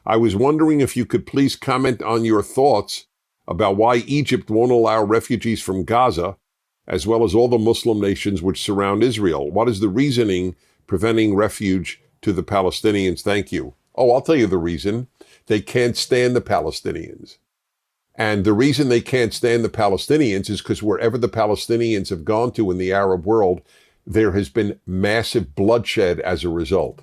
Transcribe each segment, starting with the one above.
I was wondering if you could please comment on your thoughts about why Egypt won't allow refugees from Gaza, as well as all the Muslim nations which surround Israel. What is the reasoning preventing refuge to the Palestinians? Thank you. Oh, I'll tell you the reason. They can't stand the Palestinians. And the reason they can't stand the Palestinians is because wherever the Palestinians have gone to in the Arab world, there has been massive bloodshed as a result.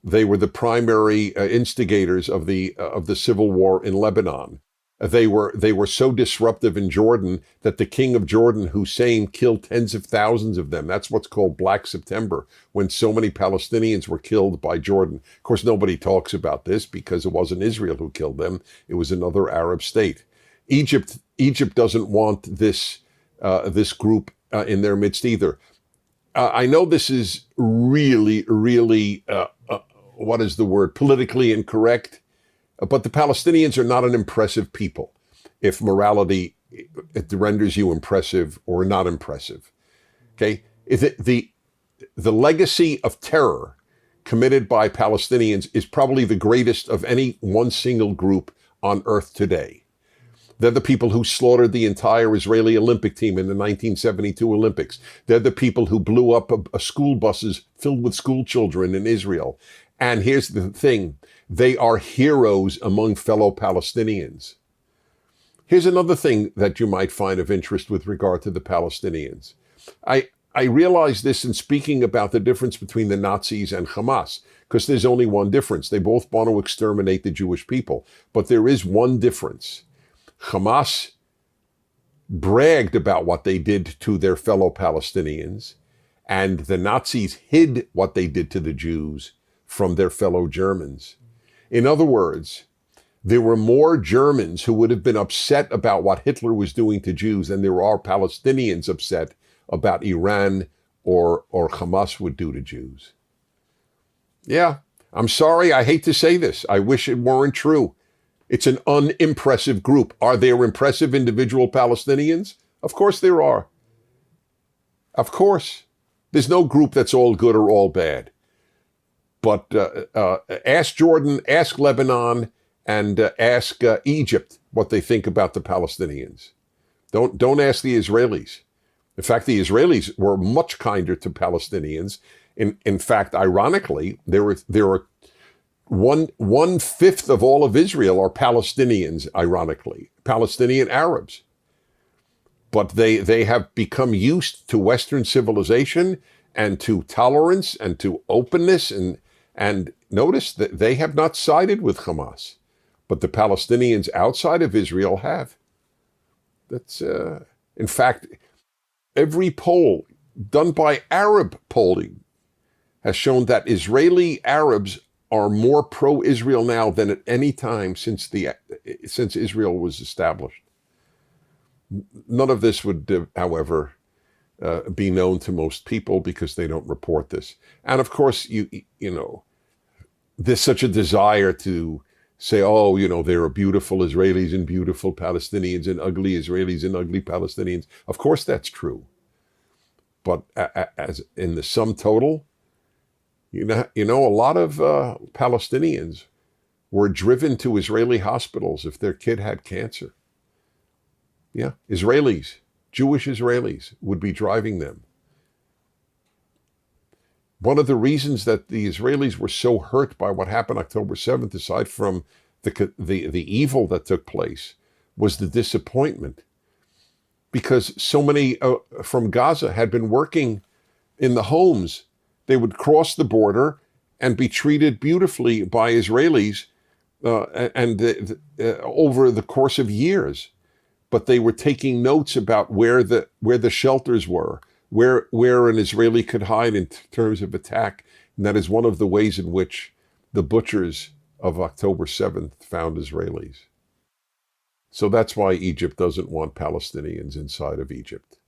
They were the primary instigators of the civil war in Lebanon. They were so disruptive in Jordan that the king of Jordan, Hussein, killed tens of thousands of them. That's what's called Black September, when so many Palestinians were killed by Jordan. Of course, nobody talks about this because it wasn't Israel who killed them. It was another Arab state. Egypt doesn't want this group in their midst either. I know this is really, really, what is the word, politically incorrect, but the Palestinians are not an impressive people if morality it renders you impressive or not impressive. Okay? The legacy of terror committed by Palestinians is probably the greatest of any one single group on earth today. They're the people who slaughtered the entire Israeli Olympic team in the 1972 Olympics. They're the people who blew up school buses filled with school children in Israel. And here's the thing, they are heroes among fellow Palestinians. Here's another thing that you might find of interest with regard to the Palestinians. I realize this in speaking about the difference between the Nazis and Hamas, because there's only one difference. They both want to exterminate the Jewish people, but there is one difference. Hamas bragged about what they did to their fellow Palestinians, and the Nazis hid what they did to the Jews from their fellow Germans. In other words, there were more Germans who would have been upset about what Hitler was doing to Jews than there are Palestinians upset about Iran or Hamas would do to Jews. Yeah, I'm sorry, I hate to say this. I wish it weren't true. It's an unimpressive group. Are there impressive individual Palestinians? Of course there are. Of course. There's no group that's all good or all bad. But ask Jordan, ask Lebanon, and ask Egypt what they think about the Palestinians. Don't ask the Israelis. In fact, the Israelis were much kinder to Palestinians. In fact, ironically, there are one-fifth of all of Israel are Palestinians, ironically, Palestinian Arabs. But they have become used to Western civilization and to tolerance and to openness. And notice that they have not sided with Hamas, but the Palestinians outside of Israel have. That's, in fact, every poll done by Arab polling has shown that Israeli Arabs are more pro-Israel now than at any time since Israel was established. None of this would, however, be known to most people because they don't report this. And of course, you know, there's such a desire to say, oh, you know, there are beautiful Israelis and beautiful Palestinians and ugly Israelis and ugly Palestinians. Of course, that's true. But as in the sum total, you know, a lot of Palestinians were driven to Israeli hospitals if their kid had cancer. Yeah, Israelis, Jewish Israelis would be driving them. One of the reasons that the Israelis were so hurt by what happened October 7th, aside from the evil that took place, was the disappointment. Because so many from Gaza had been working in the homes. They would cross the border and be treated beautifully by Israelis over the course of years. But they were taking notes about where the shelters were, where an Israeli could hide in terms of attack. And that is one of the ways in which the butchers of October 7th found Israelis. So that's why Egypt doesn't want Palestinians inside of Egypt.